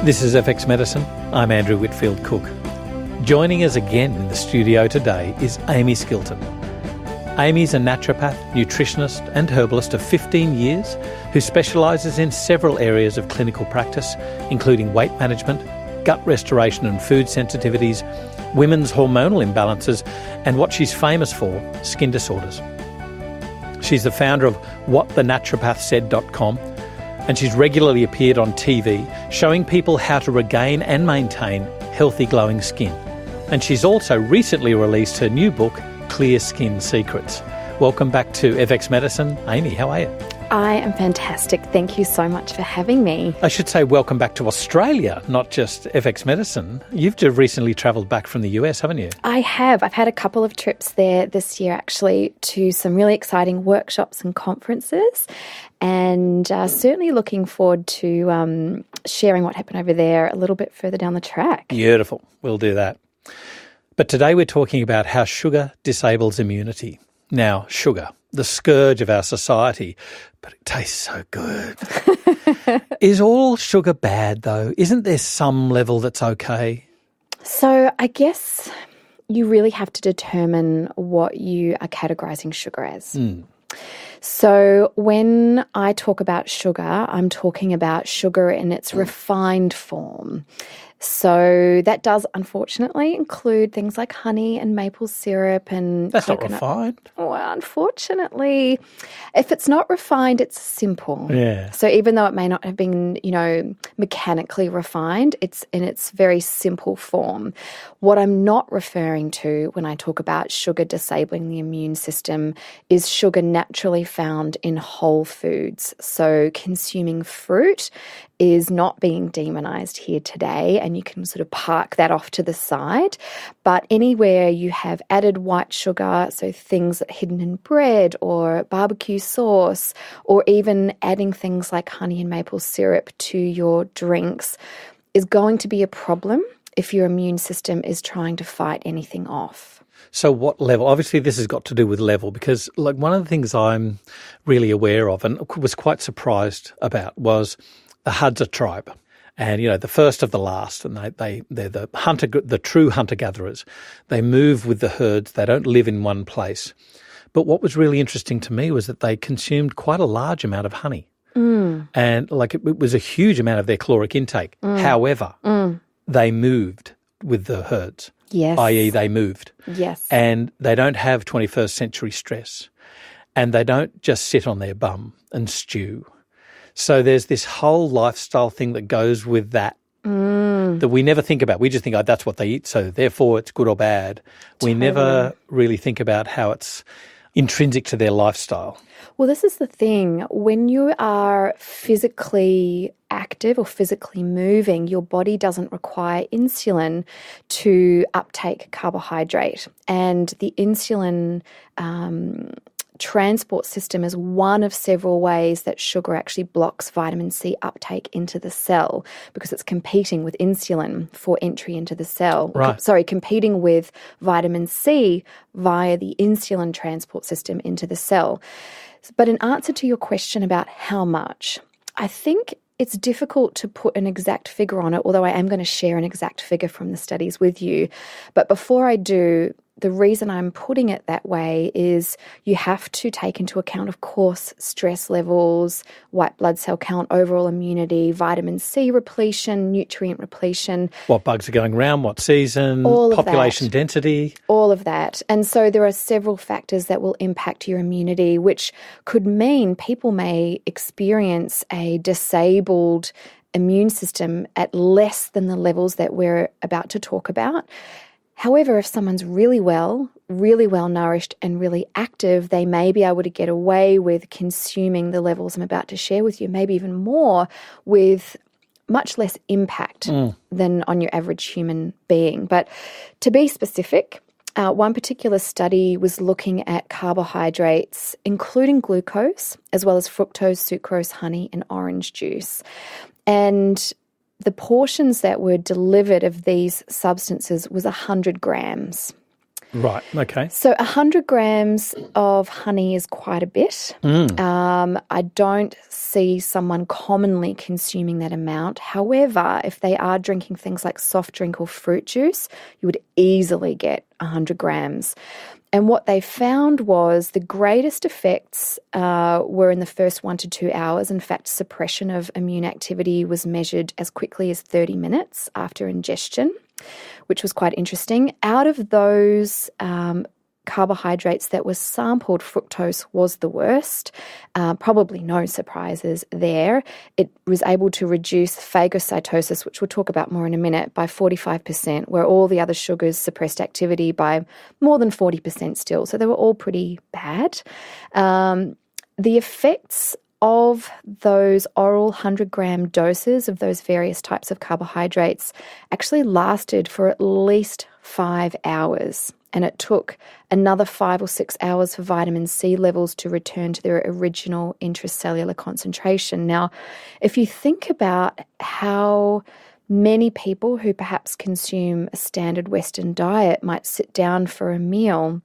This is FX Medicine. I'm Andrew Whitfield Cook. Joining us again in the studio today is Amie Skilton. Amie's a naturopath, nutritionist and herbalist of 15 years who specialises in several areas of clinical practice, including weight management, gut restoration and food sensitivities, women's hormonal imbalances, and what she's famous for, skin disorders. She's the founder of whatthenaturopathsaid.com, and she's regularly appeared on TV showing people how to regain and maintain healthy glowing skin. And she's also recently released her new book, Clear Skin Secrets. Welcome back to FX Medicine. Amie, how are you? I am fantastic. Thank you so much for having me. I should say welcome back to Australia, not just FX Medicine. You've just recently travelled back from the US, haven't you? I have. I've had a couple of trips there this year, actually, to some really exciting workshops and conferences, and certainly looking forward to sharing what happened over there a little bit further down the track. Beautiful. We'll do that. But today we're talking about how sugar disables immunity. Now, sugar, the scourge of our society, but it tastes so good. Is all sugar bad, though? Isn't there some level that's okay? So I guess you really have to determine what you are categorising sugar as. So when I talk about sugar, I'm talking about sugar in its refined form. So that does unfortunately include things like honey and maple syrup and That's coconut. not refined. Well, unfortunately, if it's not refined, it's simple. Yeah. So even though it may not have been, mechanically refined, it's in its very simple form. What I'm not referring to when I talk about sugar disabling the immune system is sugar naturally found in whole foods. So consuming fruit is not being demonized here today, and you can sort of park that off to the side. But anywhere you have added white sugar, so things hidden in bread or barbecue sauce, or even adding things like honey and maple syrup to your drinks, is going to be a problem if your immune system is trying to fight anything off. So what level? Obviously, this has got to do with level because, like, one of the things I'm really aware of and was quite surprised about was the Hadza tribe. And, the first of the last, and they're the true hunter-gatherers. They move with the herds. They don't live in one place. But what was really interesting to me was that they consumed quite a large amount of honey. And, it was a huge amount of their caloric intake. However, they moved with the herds. Yes. I.e. they moved. Yes. And they don't have 21st century stress. And they don't just sit on their bum and stew. So there's this whole lifestyle thing that goes with that that we never think about. We just think, that's what they eat, so therefore it's good or bad. We never really think about how it's intrinsic to their lifestyle. Well, this is the thing. When you are physically active or physically moving, your body doesn't require insulin to uptake carbohydrate. And the insulin transport system is one of several ways that sugar actually blocks vitamin C uptake into the cell because it's competing with insulin for entry into the cell. Right. Competing with vitamin C via the insulin transport system into the cell. But in answer to your question about how much, I think it's difficult to put an exact figure on it, although I am going to share an exact figure from the studies with you. But before I do, the reason I'm putting it that way is you have to take into account, of course, stress levels, white blood cell count, overall immunity, vitamin C repletion, nutrient repletion. What bugs are going around, what season, population density. All of that. And so there are several factors that will impact your immunity, which could mean people may experience a disabled immune system at less than the levels that we're about to talk about. However, if someone's really well nourished and really active, they may be able to get away with consuming the levels I'm about to share with you, maybe even more, with much less impact than on your average human being. But to be specific, one particular study was looking at carbohydrates, including glucose, as well as fructose, sucrose, honey, and orange juice. And the portions that were delivered of these substances was 100 grams. Right, okay. So 100 grams of honey is quite a bit. I don't see someone commonly consuming that amount. However, if they are drinking things like soft drink or fruit juice, you would easily get 100 grams. And what they found was the greatest effects were in the first 1 to 2 hours. In fact, suppression of immune activity was measured as quickly as 30 minutes after ingestion, which was quite interesting. Out of those carbohydrates that were sampled, fructose was the worst. Probably no surprises there. It was able to reduce phagocytosis, which we'll talk about more in a minute, by 45%, where all the other sugars suppressed activity by more than 40% still. So they were all pretty bad. The effects of those oral 100-gram doses of those various types of carbohydrates actually lasted for at least 5 hours. And it took another 5 or 6 hours for vitamin C levels to return to their original intracellular concentration. Now, if you think about how many people who perhaps consume a standard Western diet might sit down for a meal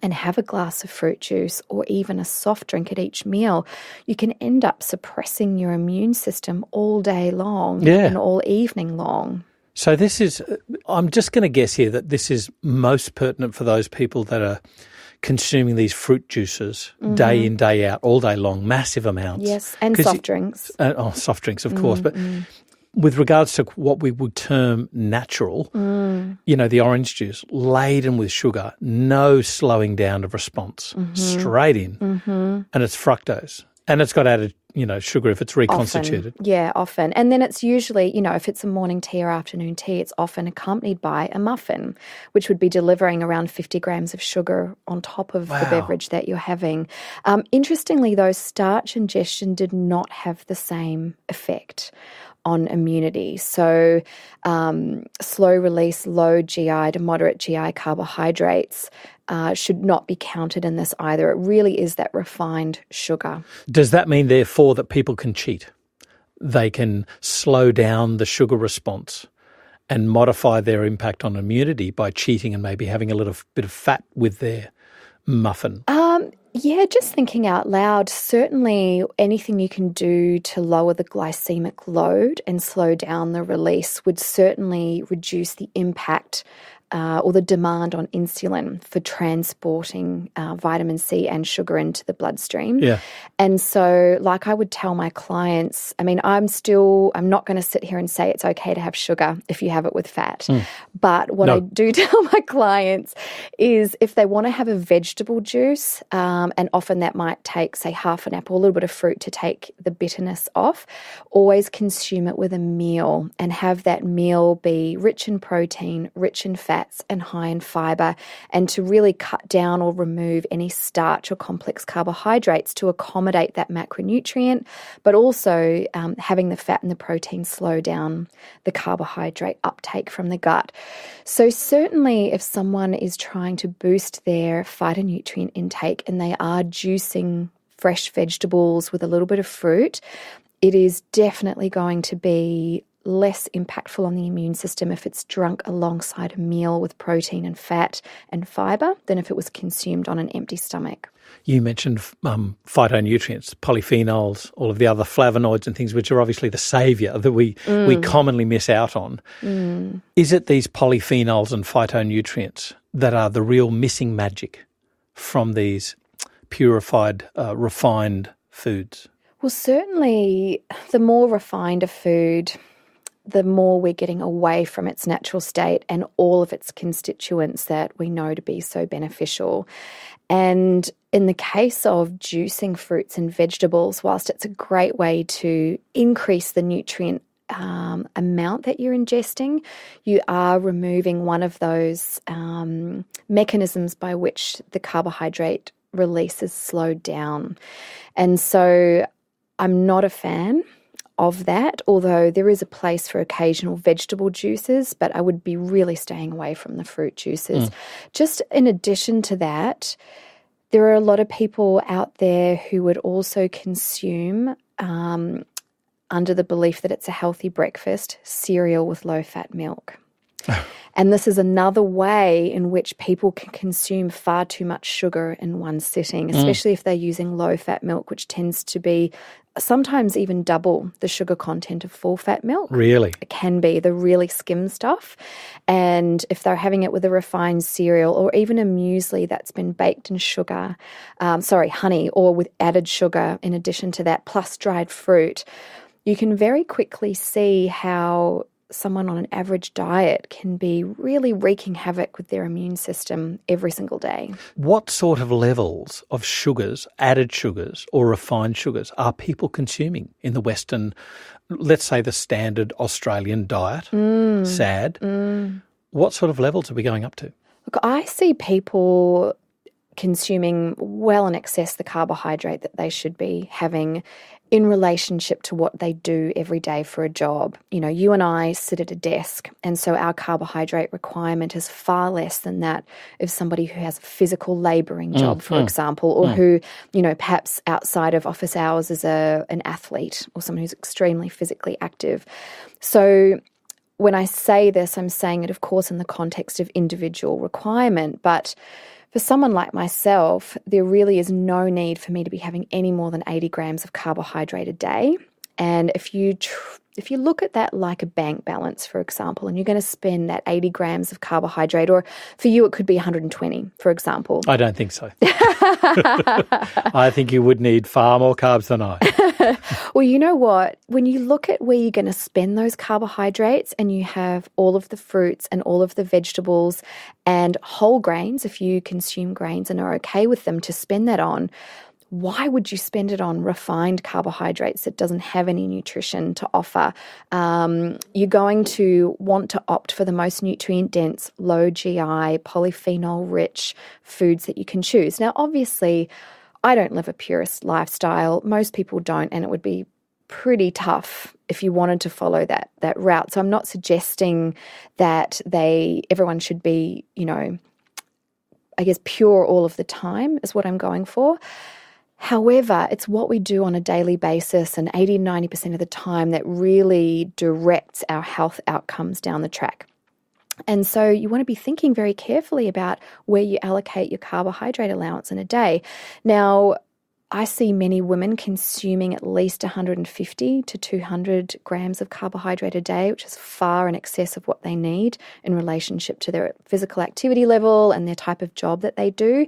and have a glass of fruit juice or even a soft drink at each meal, you can end up suppressing your immune system all day long and all evening long. So this is, I'm just going to guess here that this is most pertinent for those people that are consuming these fruit juices day in, day out, all day long, massive amounts. Yes, and soft drinks. Soft drinks, of course. But with regards to what we would term natural, you know, the orange juice, laden with sugar, no slowing down of response, straight in, and it's fructose. And it's got added, you know, sugar if it's reconstituted. Often. Yeah, often. And then it's usually, you know, if it's a morning tea or afternoon tea, it's often accompanied by a muffin, which would be delivering around 50 grams of sugar on top of the beverage that you're having. Interestingly, though, starch ingestion did not have the same effect on immunity. So slow release, low GI to moderate GI carbohydrates should not be counted in this either. It really is that refined sugar. Does that mean, therefore, that people can cheat? They can slow down the sugar response and modify their impact on immunity by cheating and maybe having a little bit of fat with their muffin? Yeah, just thinking out loud, certainly anything you can do to lower the glycemic load and slow down the release would certainly reduce the impact or the demand on insulin for transporting vitamin C and sugar into the bloodstream. Yeah. And so, like I would tell my clients, I mean, I'm not going to sit here and say it's okay to have sugar if you have it with fat. But what I do tell my clients is if they want to have a vegetable juice, and often that might take, say, half an apple, a little bit of fruit to take the bitterness off, always consume it with a meal and have that meal be rich in protein, rich in fat, and high in fibre, and to really cut down or remove any starch or complex carbohydrates to accommodate that macronutrient, but also having the fat and the protein slow down the carbohydrate uptake from the gut. So certainly if someone is trying to boost their phytonutrient intake and they are juicing fresh vegetables with a little bit of fruit, it is definitely going to be less impactful on the immune system if it's drunk alongside a meal with protein and fat and fibre than if it was consumed on an empty stomach. You mentioned phytonutrients, polyphenols, all of the other flavonoids and things, which are obviously the saviour that we commonly miss out on. Is it these polyphenols and phytonutrients that are the real missing magic from these purified, refined foods? Well, certainly the more refined a food, the more we're getting away from its natural state and all of its constituents that we know to be so beneficial. And in the case of juicing fruits and vegetables, whilst it's a great way to increase the nutrient amount that you're ingesting, you are removing one of those mechanisms by which the carbohydrate release is slowed down. And so I'm not a fan of that, although there is a place for occasional vegetable juices, but I would be really staying away from the fruit juices. Just in addition to that, there are a lot of people out there who would also consume, under the belief that it's a healthy breakfast, cereal with low-fat milk. And this is another way in which people can consume far too much sugar in one sitting, especially if they're using low-fat milk, which tends to be sometimes even double the sugar content of full-fat milk. Really? It can be the really skim stuff. And if they're having it with a refined cereal or even a muesli that's been baked in honey, or with added sugar in addition to that, plus dried fruit, you can very quickly see how someone on an average diet can be really wreaking havoc with their immune system every single day. What sort of levels of sugars, added sugars or refined sugars are people consuming in the Western, let's say the standard Australian diet, SAD? What sort of levels are we going up to? Look, I see people consuming well in excess the carbohydrate that they should be having in relationship to what they do every day for a job. You know, you and I sit at a desk, and so our carbohydrate requirement is far less than that of somebody who has a physical labouring job, for example, or who, you know, perhaps outside of office hours is an athlete or someone who's extremely physically active. So when I say this, I'm saying it, of course, in the context of individual requirement, but for someone like myself, there really is no need for me to be having any more than 80 grams of carbohydrate a day. And if you look at that like a bank balance, for example, and you're going to spend that 80 grams of carbohydrate, or for you it could be 120, for example. I don't think so. I think you would need far more carbs than I. Well, you know what? When you look at where you're going to spend those carbohydrates and you have all of the fruits and all of the vegetables and whole grains, if you consume grains and are okay with them, to spend that on, why would you spend it on refined carbohydrates that doesn't have any nutrition to offer? You're going to want to opt for the most nutrient-dense, low GI, polyphenol-rich foods that you can choose. Now, obviously, I don't live a purist lifestyle. Most people don't, and it would be pretty tough if you wanted to follow that route. So I'm not suggesting that everyone should be, you know, I guess pure all of the time is what I'm going for. However, it's what we do on a daily basis and 80-90% of the time that really directs our health outcomes down the track. And so you want to be thinking very carefully about where you allocate your carbohydrate allowance in a day. Now, I see many women consuming at least 150 to 200 grams of carbohydrate a day, which is far in excess of what they need in relationship to their physical activity level and their type of job that they do.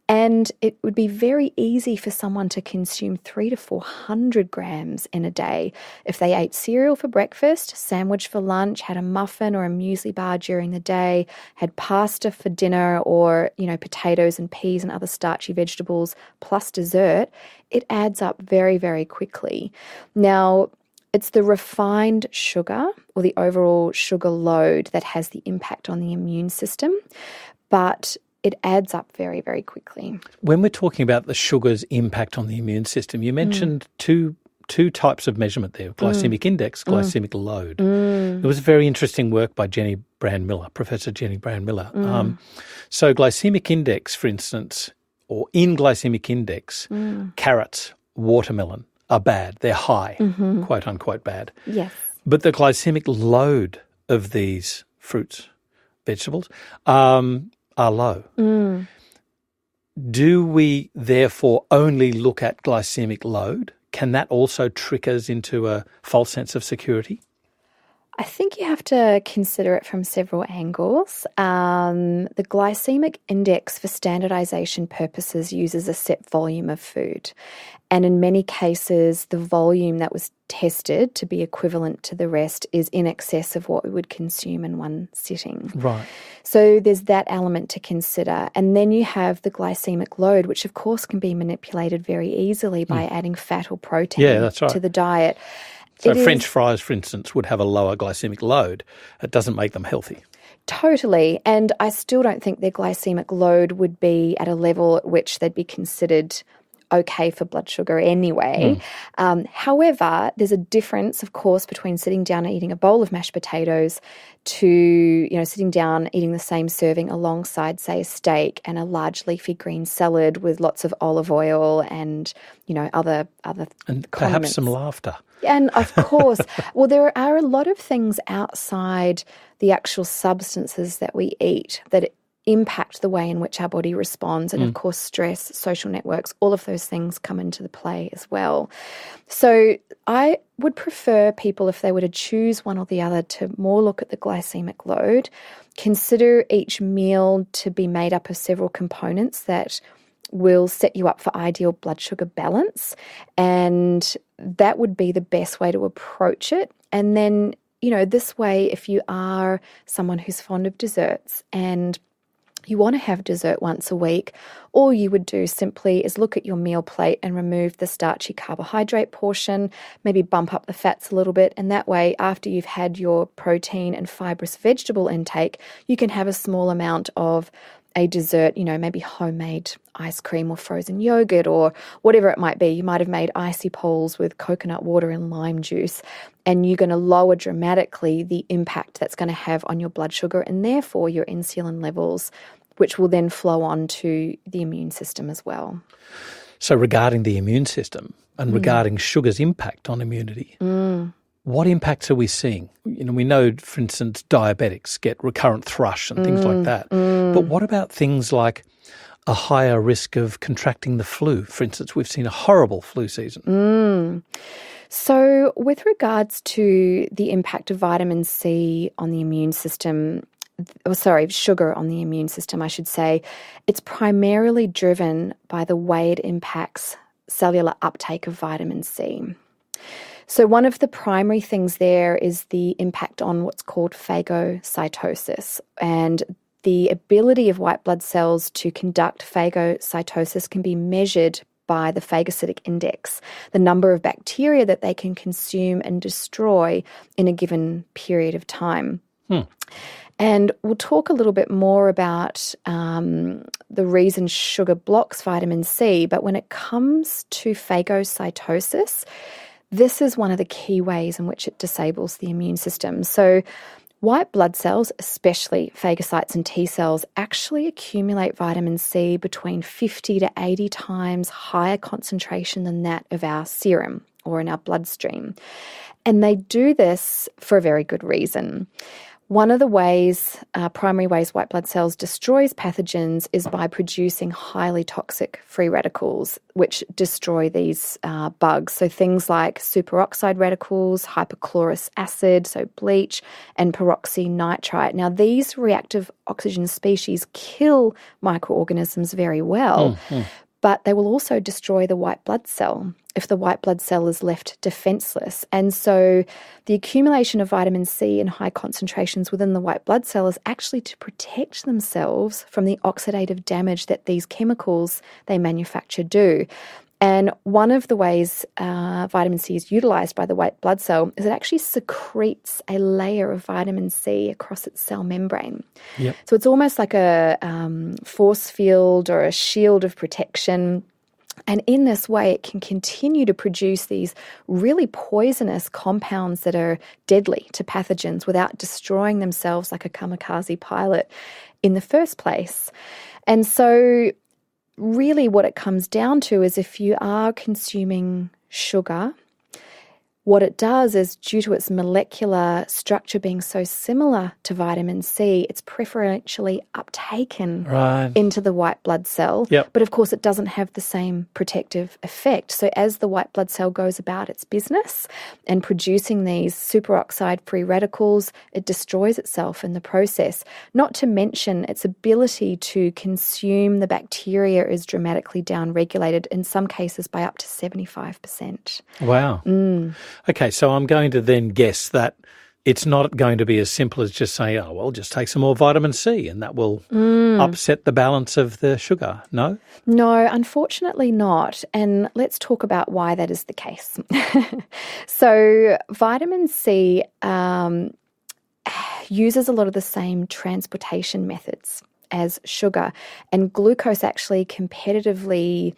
And it would be very easy for someone to consume 300 to 400 grams in a day if they ate cereal for breakfast, sandwich for lunch, had a muffin or a muesli bar during the day, had pasta for dinner, or, you know, potatoes and peas and other starchy vegetables plus dessert. It adds up very, very quickly. Now, it's the refined sugar or the overall sugar load that has the impact on the immune system, but it adds up very, very quickly. When we're talking about the sugar's impact on the immune system, you mentioned two types of measurement there, glycemic index, glycemic load. There was very interesting work by Professor Jenny Brand-Miller. So glycemic index, for instance, or in glycemic index, carrots, watermelon are bad. They're high, quote unquote bad. Yes. But the glycemic load of these fruits, vegetables, are low. Do we therefore only look at glycemic load? Can that also trick us into a false sense of security? I think you have to consider it from several angles. The glycemic index for standardization purposes uses a set volume of food. And in many cases, the volume that was tested to be equivalent to the rest is in excess of what we would consume in one sitting. Right. So there's that element to consider. And then you have the glycemic load, which of course can be manipulated very easily by adding fat or protein to the diet. So French fries, for instance, would have a lower glycemic load. It doesn't make them healthy. Totally. And I still don't think their glycemic load would be at a level at which they'd be considered okay for blood sugar anyway. However, there's a difference, of course, between sitting down and eating a bowl of mashed potatoes to, sitting down, eating the same serving alongside, say, a steak and a large leafy green salad with lots of olive oil and, other and perhaps condiments. some laughter. And of course, well, there are a lot of things outside the actual substances that we eat that impact the way in which our body responds. And of course, stress, social networks, all of those things come into the play as well. So I would prefer people, if they were to choose one or the other, to more look at the glycemic load, consider each meal to be made up of several components that will set you up for ideal blood sugar balance. And that would be the best way to approach it. And then, this way, if you are someone who's fond of desserts and you want to have dessert once a week, all you would do simply is look at your meal plate and remove the starchy carbohydrate portion, maybe bump up the fats a little bit, and that way, after you've had your protein and fibrous vegetable intake, you can have a small amount of a dessert, maybe homemade ice cream or frozen yogurt or whatever it might be. You might have made icy poles with coconut water and lime juice, and you're going to lower dramatically the impact that's going to have on your blood sugar and therefore your insulin levels, which will then flow on to the immune system as well. So regarding the immune system and regarding sugar's impact on immunity, what impacts are we seeing? We know, for instance, diabetics get recurrent thrush and things like that. But what about things like a higher risk of contracting the flu? For instance, we've seen a horrible flu season. So with regards to the impact of vitamin C on the immune system, sugar on the immune system, I should say, it's primarily driven by the way it impacts cellular uptake of vitamin C. So one of the primary things there is the impact on what's called phagocytosis, and the ability of white blood cells to conduct phagocytosis can be measured by the phagocytic index, the number of bacteria that they can consume and destroy in a given period of time. And we'll talk a little bit more about the reason sugar blocks vitamin C, but when it comes to phagocytosis, this is one of the key ways in which it disables the immune system. So white blood cells, especially phagocytes and T cells, actually accumulate vitamin C between 50 to 80 times higher concentration than that of our serum or in our bloodstream. And they do this for a very good reason. One of the ways, primary ways white blood cells destroys pathogens is by producing highly toxic free radicals, which destroy these bugs. So things like superoxide radicals, hypochlorous acid, so bleach, and peroxynitrite. Now, these reactive oxygen species kill microorganisms very well, but they will also destroy the white blood cell if the white blood cell is left defenseless. And so the accumulation of vitamin C in high concentrations within the white blood cell is actually to protect themselves from the oxidative damage that these chemicals they manufacture do. And one of the ways vitamin C is utilized by the white blood cell is it actually secretes a layer of vitamin C across its cell membrane. So it's almost like a force field or a shield of protection. And in this way, it can continue to produce these really poisonous compounds that are deadly to pathogens without destroying themselves like a kamikaze pilot in the first place. And so really what it comes down to is if you are consuming sugar, what it does is, due to its molecular structure being so similar to vitamin C, it's preferentially uptaken into the white blood cell. But of course, it doesn't have the same protective effect. So as the white blood cell goes about its business and producing these superoxide free radicals, it destroys itself in the process. Not to mention its ability to consume the bacteria is dramatically downregulated, in some cases by up to 75%. Wow. Okay, so I'm going to then guess that it's not going to be as simple as just saying, oh, well, just take some more vitamin C and that will upset the balance of the sugar, no? No, unfortunately not. And let's talk about why that is the case. So vitamin C uses a lot of the same transportation methods as sugar, and glucose actually competitively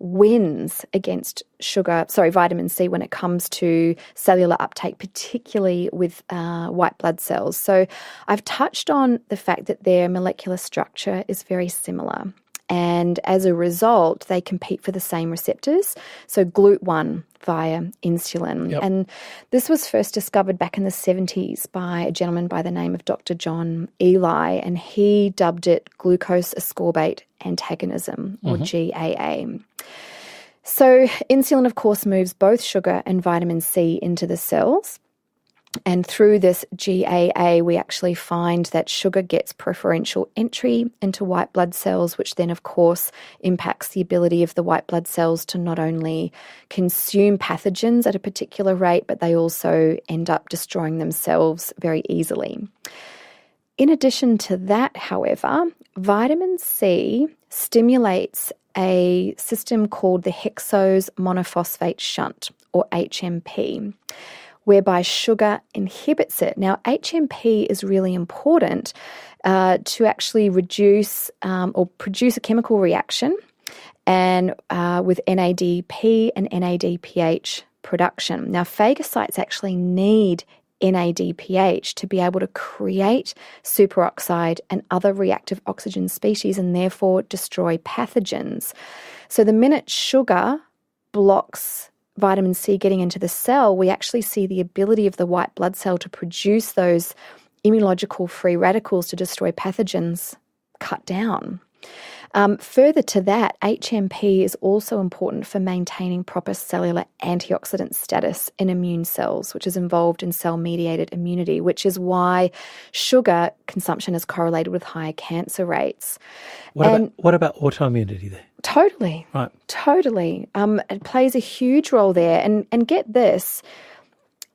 wins against vitamin C when it comes to cellular uptake, particularly with white blood cells. So I've touched on the fact that their molecular structure is very similar. And as a result, they compete for the same receptors, so GLUT1 via insulin. Yep. And this was first discovered back in the 70s by a gentleman by the name of Dr. John Ely, and he dubbed it glucose ascorbate antagonism, or GAA. So insulin, of course, moves both sugar and vitamin C into the cells. And through this GAA, we actually find that sugar gets preferential entry into white blood cells, which then, of course, impacts the ability of the white blood cells to not only consume pathogens at a particular rate, but they also end up destroying themselves very easily. In addition to that, however, vitamin C stimulates a system called the hexose monophosphate shunt, or HMP, whereby sugar inhibits it. Now, HMP is really important to actually reduce or produce a chemical reaction and with NADP and NADPH production. Now, phagocytes actually need NADPH to be able to create superoxide and other reactive oxygen species and therefore destroy pathogens. So the minute sugar blocks vitamin C getting into the cell, we actually see the ability of the white blood cell to produce those immunological free radicals to destroy pathogens cut down. Further to that, HMP is also important for maintaining proper cellular antioxidant status in immune cells, which is involved in cell-mediated immunity, which is why sugar consumption is correlated with higher cancer rates. What about autoimmunity there? Totally. Right. Totally. It plays a huge role there. And get this,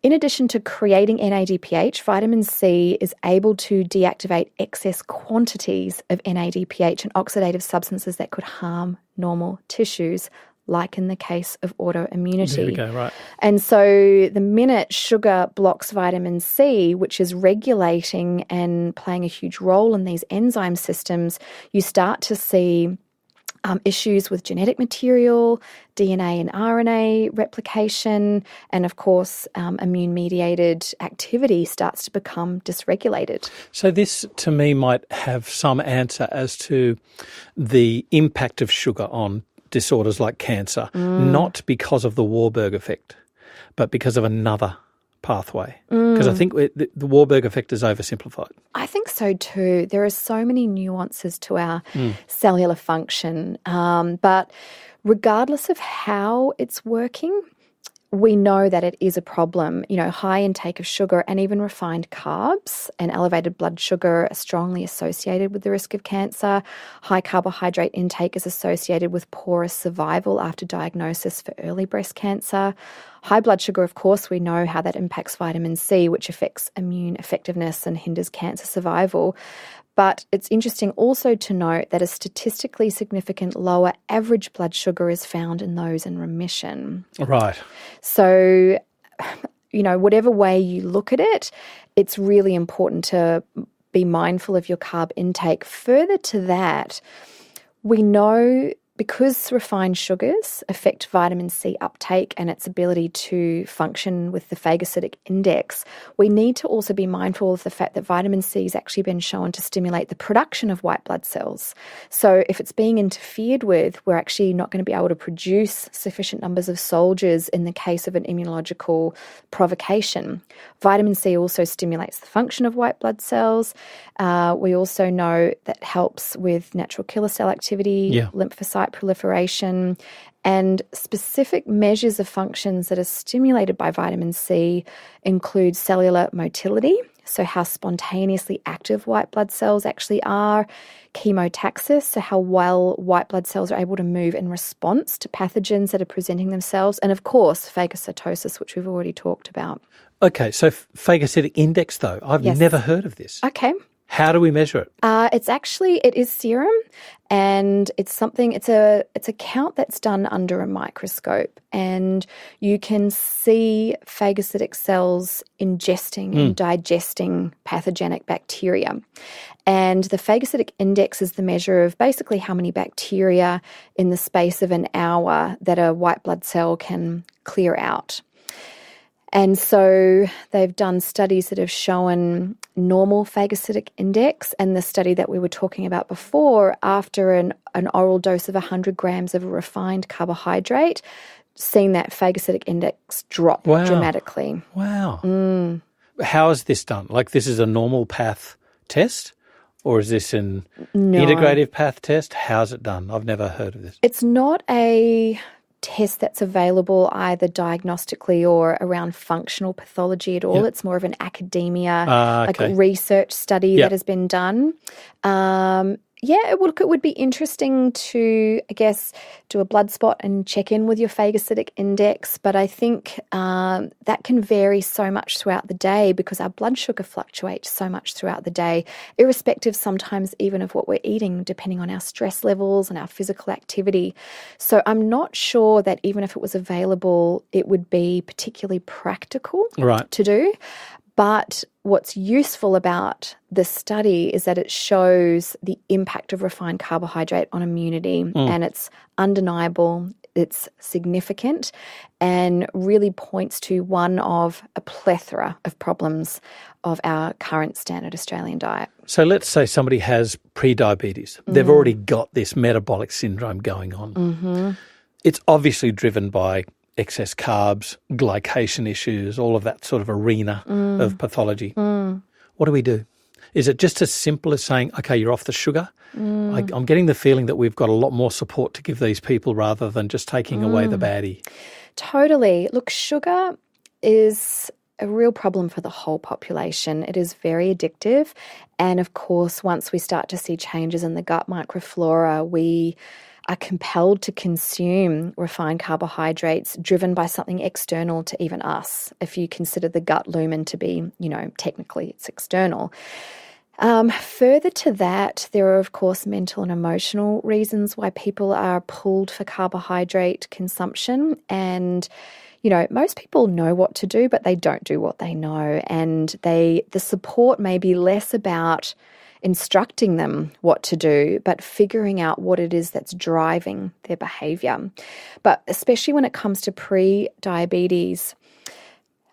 in addition to creating NADPH, vitamin C is able to deactivate excess quantities of NADPH and oxidative substances that could harm normal tissues, like in the case of autoimmunity. There we go, right. And so the minute sugar blocks vitamin C, which is regulating and playing a huge role in these enzyme systems, you start to see issues with genetic material, DNA and RNA replication, and of course, immune-mediated activity starts to become dysregulated. So this, to me, might have some answer as to the impact of sugar on disorders like cancer, not because of the Warburg effect, but because of another pathway. Because I think the Warburg effect is oversimplified. I think so too. There are so many nuances to our cellular function, but regardless of how it's working, we know that it is a problem. You know, high intake of sugar and even refined carbs and elevated blood sugar are strongly associated with the risk of cancer. High carbohydrate intake is associated with poorer survival after diagnosis for early breast cancer. High blood sugar, of course, we know how that impacts vitamin C, which affects immune effectiveness and hinders cancer survival. But it's interesting also to note that a statistically significant lower average blood sugar is found in those in remission. Right. So, you know, whatever way you look at it, it's really important to be mindful of your carb intake. Further to that, we know because refined sugars affect vitamin C uptake and its ability to function with the phagocytic index, we need to also be mindful of the fact that vitamin C has actually been shown to stimulate the production of white blood cells. So if it's being interfered with, we're actually not going to be able to produce sufficient numbers of soldiers in the case of an immunological provocation. Vitamin C also stimulates the function of white blood cells. We also know that helps with natural killer cell activity, lymphocyte proliferation, and specific measures of functions that are stimulated by vitamin C include cellular motility, so how spontaneously active white blood cells actually are, chemotaxis, so how well white blood cells are able to move in response to pathogens that are presenting themselves, and of course, phagocytosis, which we've already talked about. Okay, so phagocytic index, though, I've never heard of this. Okay. How do we measure it? It is serum, and it's a count that's done under a microscope, and you can see phagocytic cells ingesting and digesting pathogenic bacteria. And the phagocytic index is the measure of basically how many bacteria in the space of an hour that a white blood cell can clear out. And so they've done studies that have shown normal phagocytic index, and the study that we were talking about before, after an oral dose of 100 grams of a refined carbohydrate, seeing that phagocytic index drop dramatically. Wow. How is this done? Like, this is a normal path test, or is this an integrative path test? How's it done? I've never heard of this. It's not a test that's available either diagnostically or around functional pathology at all. It's more of an academia, like a research study that has been done. It would be interesting to, I guess, do a blood spot and check in with your phagocytic index, but I think that can vary so much throughout the day because our blood sugar fluctuates so much throughout the day, irrespective sometimes even of what we're eating, depending on our stress levels and our physical activity. So I'm not sure that even if it was available, it would be particularly practical to do. But what's useful about this study is that it shows the impact of refined carbohydrate on immunity, and it's undeniable, it's significant, and really points to one of a plethora of problems of our current standard Australian diet. So let's say somebody has pre-diabetes. They've already got this metabolic syndrome going on. It's obviously driven by excess carbs, glycation issues, all of that sort of arena of pathology. What do we do? Is it just as simple as saying, okay, you're off the sugar? I'm getting the feeling that we've got a lot more support to give these people rather than just taking away the baddie. Totally. Look, sugar is a real problem for the whole population. It is very addictive. And of course, once we start to see changes in the gut microflora, we are compelled to consume refined carbohydrates driven by something external to even us. If you consider the gut lumen to be, technically it's external. Further to that, there are, of course, mental and emotional reasons why people are pulled for carbohydrate consumption. And, most people know what to do, but they don't do what they know. And the support may be less about instructing them what to do, but figuring out what it is that's driving their behaviour. But especially when it comes to pre-diabetes,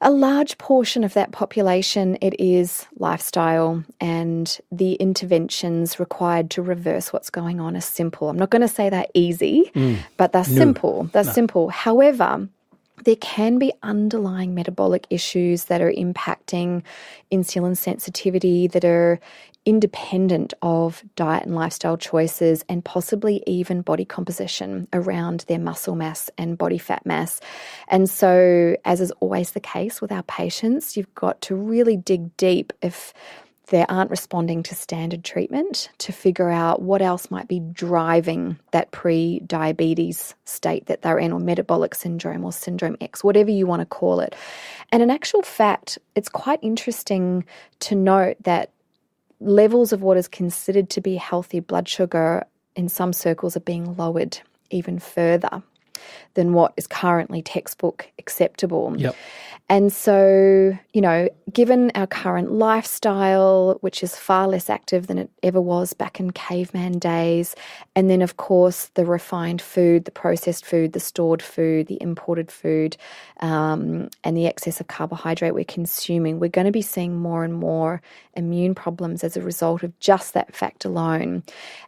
a large portion of that population, it is lifestyle, and the interventions required to reverse what's going on are simple. I'm not going to say they're easy, but they're simple. Simple. However, there can be underlying metabolic issues that are impacting insulin sensitivity that are independent of diet and lifestyle choices, and possibly even body composition around their muscle mass and body fat mass. And so, as is always the case with our patients, you've got to really dig deep if they aren't responding to standard treatment to figure out what else might be driving that pre-diabetes state that they're in, or metabolic syndrome or syndrome X, whatever you want to call it. And in actual fact, it's quite interesting to note that levels of what is considered to be healthy blood sugar in some circles are being lowered even further than what is currently textbook acceptable. And so, given our current lifestyle, which is far less active than it ever was back in caveman days, and then, of course, the refined food, the processed food, the stored food, the imported food, and the excess of carbohydrate we're consuming, we're going to be seeing more and more immune problems as a result of just that fact alone.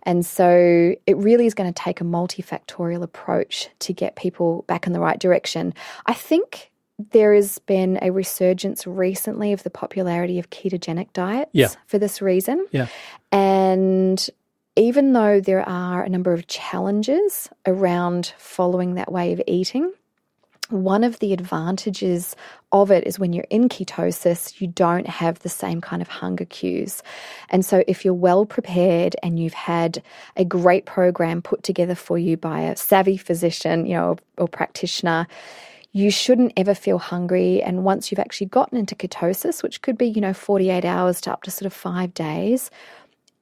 And so it really is going to take a multifactorial approach to get people back in the right direction. I think there has been a resurgence recently of the popularity of ketogenic diets for this reason. And even though there are a number of challenges around following that way of eating, one of the advantages of it is when you're in ketosis, you don't have the same kind of hunger cues. And so if you're well prepared and you've had a great program put together for you by a savvy physician, or practitioner, You shouldn't ever feel hungry. And once you've actually gotten into ketosis, which could be, 48 hours to up to sort of 5 days,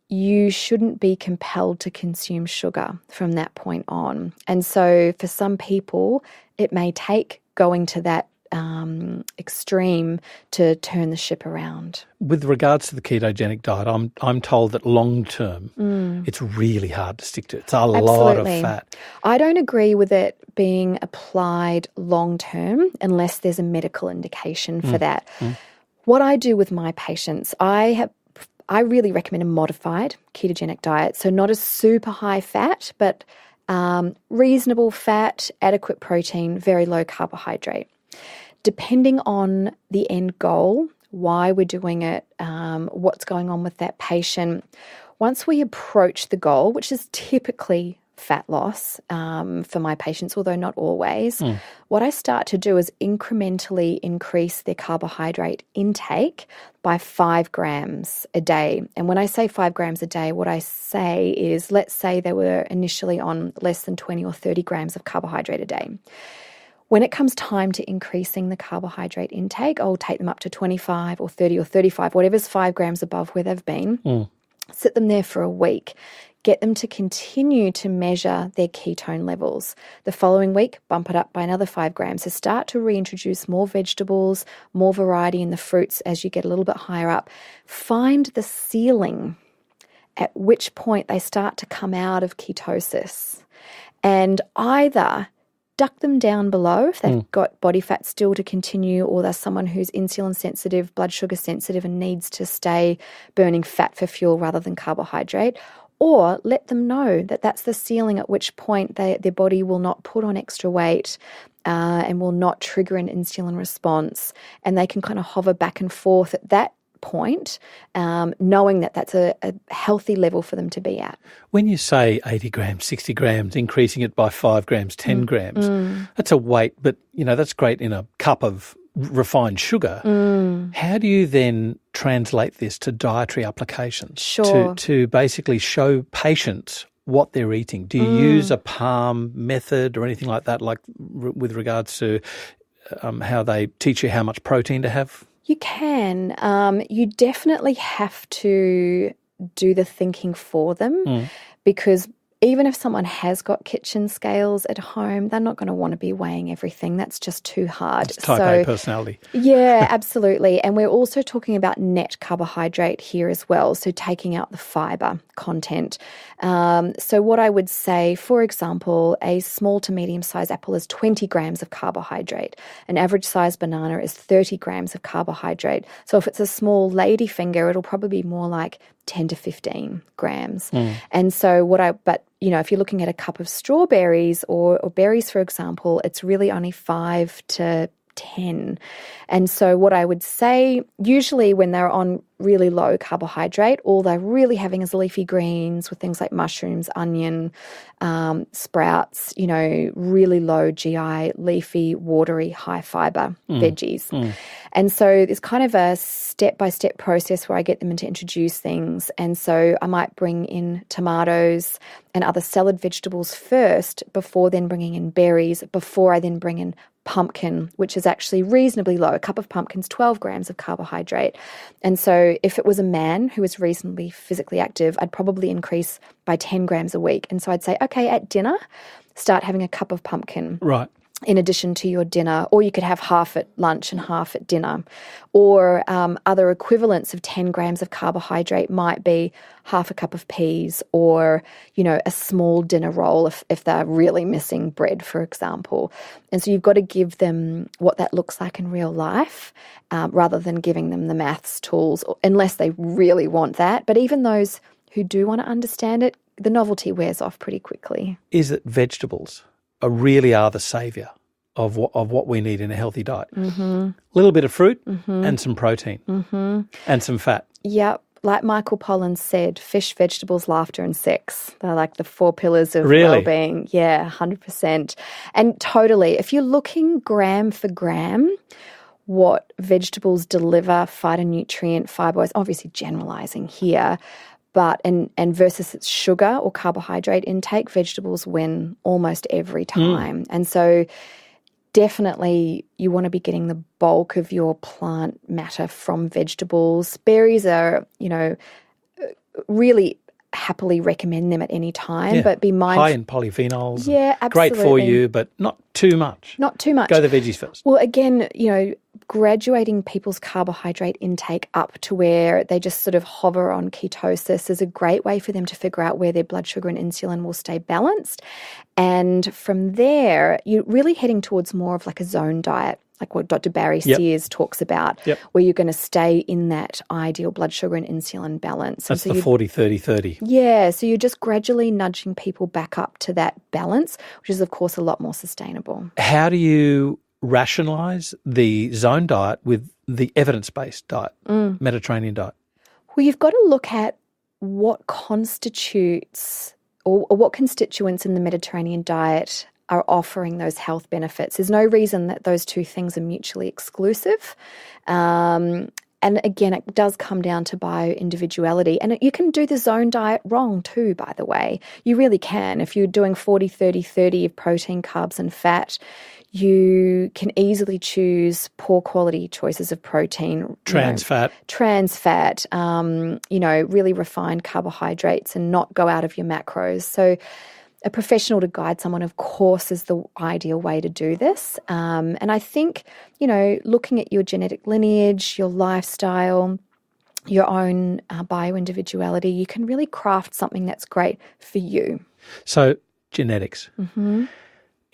you shouldn't be compelled to consume sugar from that point on. And so for some people, it may take going to that extreme to turn the ship around. With regards to the ketogenic diet, I'm told that long term, it's really hard to stick to. It's a lot of fat. I don't agree with it being applied long term unless there's a medical indication for that. What I do with my patients, I really recommend a modified ketogenic diet. So not a super high fat, but reasonable fat, adequate protein, very low carbohydrate. Depending on the end goal, why we're doing it, what's going on with that patient, once we approach the goal, which is typically fat loss for my patients, although not always, what I start to do is incrementally increase their carbohydrate intake by 5 grams a day. And when I say 5 grams a day, what I say is, let's say they were initially on less than 20 or 30 grams of carbohydrate a day. When it comes time to increasing the carbohydrate intake, I'll take them up to 25 or 30 or 35, whatever's 5 grams above where they've been, sit them there for a week, get them to continue to measure their ketone levels. The following week, bump it up by another 5 grams. So start to reintroduce more vegetables, more variety in the fruits as you get a little bit higher up. Find the ceiling at which point they start to come out of ketosis, and either duck them down below if they've got body fat still to continue, or they're someone who's insulin sensitive, blood sugar sensitive, and needs to stay burning fat for fuel rather than carbohydrate, or let them know that that's the ceiling at which point their body will not put on extra weight and will not trigger an insulin response, and they can kind of hover back and forth at that point, knowing that that's a healthy level for them to be at. When you say 80 grams, 60 grams, increasing it by 5 grams, 10 grams, that's a weight, but, that's great in a cup of refined sugar. How do you then translate this to dietary applications? Sure. To basically show patients what they're eating? Do you use a palm method or anything like that, like with regards to how they teach you how much protein to have? You can. You definitely have to do the thinking for them, because even if someone has got kitchen scales at home, they're not going to want to be weighing everything. That's just too hard. It's type A personality. Yeah, absolutely. And we're also talking about net carbohydrate here as well, so taking out the fibre content. So what I would say, for example, a small to medium-sized apple is 20 grams of carbohydrate. An average-sized banana is 30 grams of carbohydrate. So if it's a small lady finger, it'll probably be more like 10 to 15 grams. And so if you're looking at a cup of strawberries or berries, for example, it's really only 5 to 10. And so what I would say, usually when they're on really low carbohydrate, all they're really having is leafy greens with things like mushrooms, onion, sprouts, really low GI, leafy, watery, high fiber veggies. And so it's kind of a step-by-step process where I get them to introduce things. And so I might bring in tomatoes and other salad vegetables first before then bringing in berries, before I then bring in pumpkin, which is actually reasonably low. A cup of pumpkin's 12 grams of carbohydrate. And so if it was a man who was reasonably physically active, I'd probably increase by 10 grams a week. And so I'd say, okay, at dinner, start having a cup of pumpkin. Right. In addition to your dinner, or you could have half at lunch and half at dinner. Or other equivalents of 10 grams of carbohydrate might be half a cup of peas, or, a small dinner roll if they're really missing bread, for example. And so you've got to give them what that looks like in real life, rather than giving them the maths tools, unless they really want that. But even those who do want to understand it, the novelty wears off pretty quickly. Is it vegetables really are the saviour of what we need in a healthy diet? A little bit of fruit and some protein and some fat. Yep. Like Michael Pollan said, fish, vegetables, laughter and sex. They're like the 4 pillars of well-being. Yeah, 100%. And totally, if you're looking gram for gram, what vegetables deliver phytonutrient, fibre, obviously generalising here, but and versus its sugar or carbohydrate intake, vegetables win almost every time. And so definitely you want to be getting the bulk of your plant matter from vegetables. Berries are, really happily recommend them at any time, but be mindful. High in polyphenols. Yeah, absolutely. Great for you, but not too much. Not too much. Go the veggies first. Well, again, graduating people's carbohydrate intake up to where they just sort of hover on ketosis is a great way for them to figure out where their blood sugar and insulin will stay balanced. And from there, you're really heading towards more of like a zone diet, like what Dr. Barry Sears talks about, where you're going to stay in that ideal blood sugar and insulin balance. That's the 40-30-30. Yeah, so you're just gradually nudging people back up to that balance, which is, of course, a lot more sustainable. How do you rationalise the zone diet with the evidence-based diet, Mediterranean diet? Well, you've got to look at what constitutes or what constituents in the Mediterranean diet are offering those health benefits. There's no reason that those two things are mutually exclusive. And again, it does come down to bio-individuality. And you can do the zone diet wrong too, by the way. You really can. If you're doing 40-30-30 of protein, carbs and fat, you can easily choose poor quality choices of protein. Trans fat, really refined carbohydrates and not go out of your macros. So a professional to guide someone, of course, is the ideal way to do this. And I think, looking at your genetic lineage, your lifestyle, your own bio-individuality, you can really craft something that's great for you. So genetics. Mm-hmm.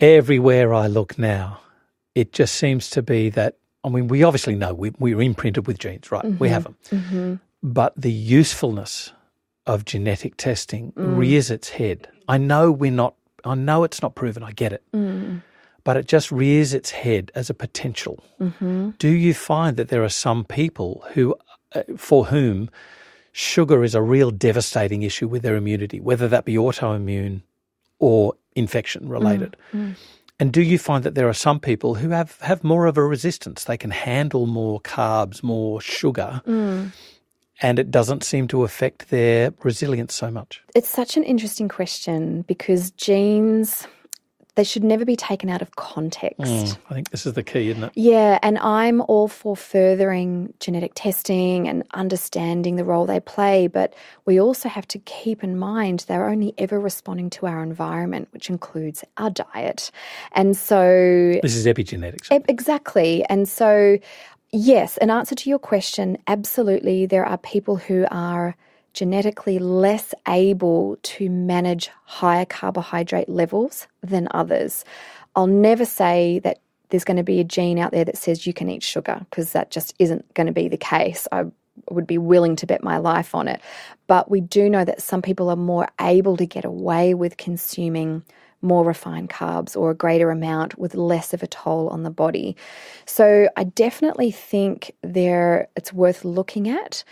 Everywhere I look now, it just seems to be that, we obviously know we're imprinted with genes, right? Mm-hmm. We have them. Mm-hmm. But the usefulness of genetic testing rears its head. I know it's not proven, I get it. But it just rears its head as a potential. Mm-hmm. Do you find that there are some people for whom sugar is a real devastating issue with their immunity, whether that be autoimmune or infection related? And do you find that there are some people who have more of a resistance? They can handle more carbs, more sugar, and it doesn't seem to affect their resilience so much? It's such an interesting question because genes, they should never be taken out of context. I think this is the key, isn't it? Yeah, and I'm all for furthering genetic testing and understanding the role they play, but we also have to keep in mind they're only ever responding to our environment, which includes our diet. And so... This is epigenetics. Exactly. And so, yes, in answer to your question, absolutely, there are people who are genetically less able to manage higher carbohydrate levels than others. I'll never say that there's going to be a gene out there that says you can eat sugar, because that just isn't going to be the case. I would be willing to bet my life on it. But we do know that some people are more able to get away with consuming more refined carbs or a greater amount with less of a toll on the body. So I definitely think it's worth looking at.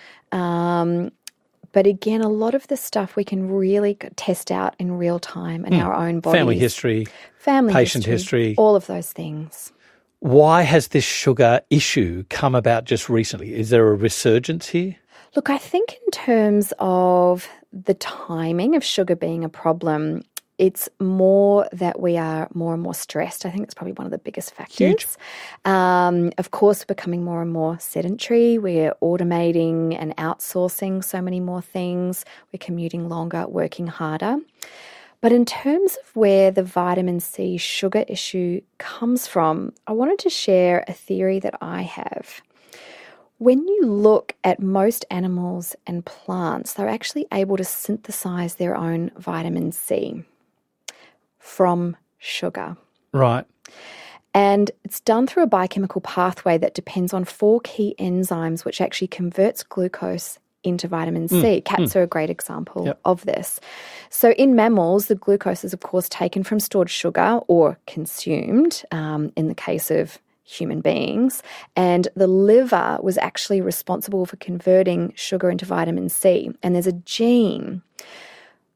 But again, a lot of the stuff we can really test out in real time in our own bodies. Family history, patient history. All of those things. Why has this sugar issue come about just recently? Is there a resurgence here? Look, I think in terms of the timing of sugar being a problem, it's more that we are more and more stressed. I think it's probably one of the biggest factors. Huge. Of course, we're becoming more and more sedentary. We're automating and outsourcing so many more things. We're commuting longer, working harder. But in terms of where the vitamin C sugar issue comes from, I wanted to share a theory that I have. When you look at most animals and plants, they're actually able to synthesize their own vitamin C from sugar. Right. And it's done through a biochemical pathway that depends on 4 key enzymes, which actually converts glucose into vitamin C. Cats are a great example of this. So in mammals, the glucose is, of course, taken from stored sugar or consumed in the case of human beings. And the liver was actually responsible for converting sugar into vitamin C. And there's a gene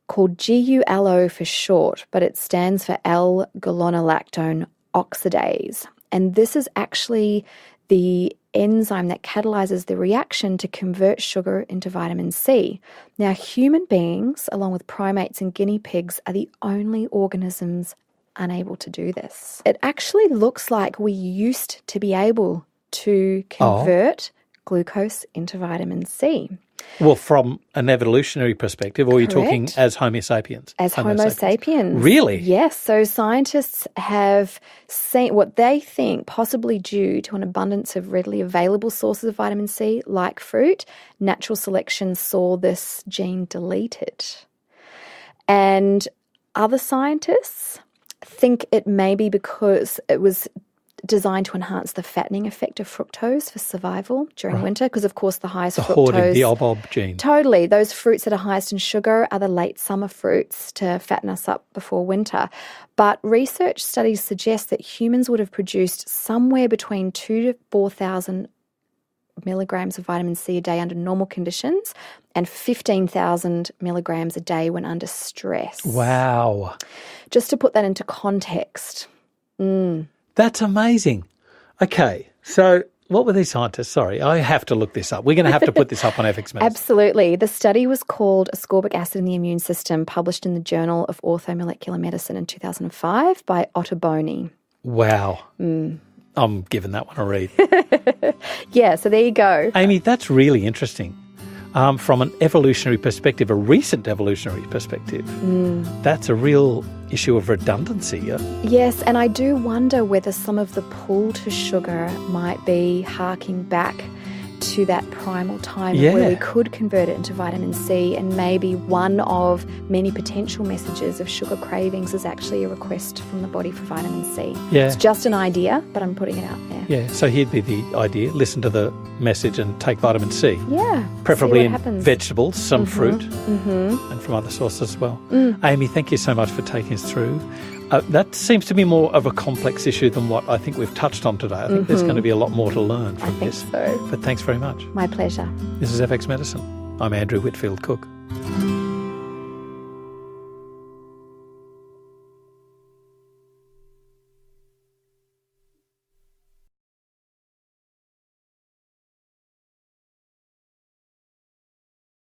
called GULO for short, but it stands for L-gulonolactone oxidase. And this is actually the enzyme that catalyzes the reaction to convert sugar into vitamin C. Now, human beings, along with primates and guinea pigs, are the only organisms unable to do this. It actually looks like we used to be able to convert glucose into vitamin C. Well, from an evolutionary perspective, or are you talking Correct. as Homo sapiens? As Homo sapiens. Really? Yes. So scientists have seen what they think possibly due to an abundance of readily available sources of vitamin C, like fruit. Natural selection saw this gene deleted. And other scientists think it may be because it was designed to enhance the fattening effect of fructose for survival during winter, because of course the highest fructose... hoarding, the ob gene. Totally. Those fruits that are highest in sugar are the late summer fruits to fatten us up before winter. But research studies suggest that humans would have produced somewhere between 2,000 to 4,000 milligrams of vitamin C a day under normal conditions and 15,000 milligrams a day when under stress. Wow. Just to put that into context. That's amazing. Okay, so what were these scientists? Sorry, I have to look this up. We're going to have to put this up on FX Medicine. Absolutely. The study was called Ascorbic Acid in the Immune System, published in the Journal of Orthomolecular Medicine in 2005 by Ottoboni. Wow. I'm giving that one a read. Yeah, so there you go. Amie, that's really interesting. From an evolutionary perspective, a recent evolutionary perspective, that's a real issue of redundancy. Yes, and I do wonder whether some of the pull to sugar might be harking back to that primal time where we could convert it into vitamin C, and maybe one of many potential messages of sugar cravings is actually a request from the body for vitamin C. Yeah. It's just an idea, but I'm putting it out there. Yeah, so here'd be the idea, listen to the message and take vitamin C. Yeah. Preferably in happens. vegetables, some fruit, and from other sources as well. Amie, thank you so much for taking us through. That seems to be more of a complex issue than what I think we've touched on today. I think there's going to be a lot more to learn from this. So. But thanks very much. My pleasure. This is FX Medicine. I'm Andrew Whitfield Cook.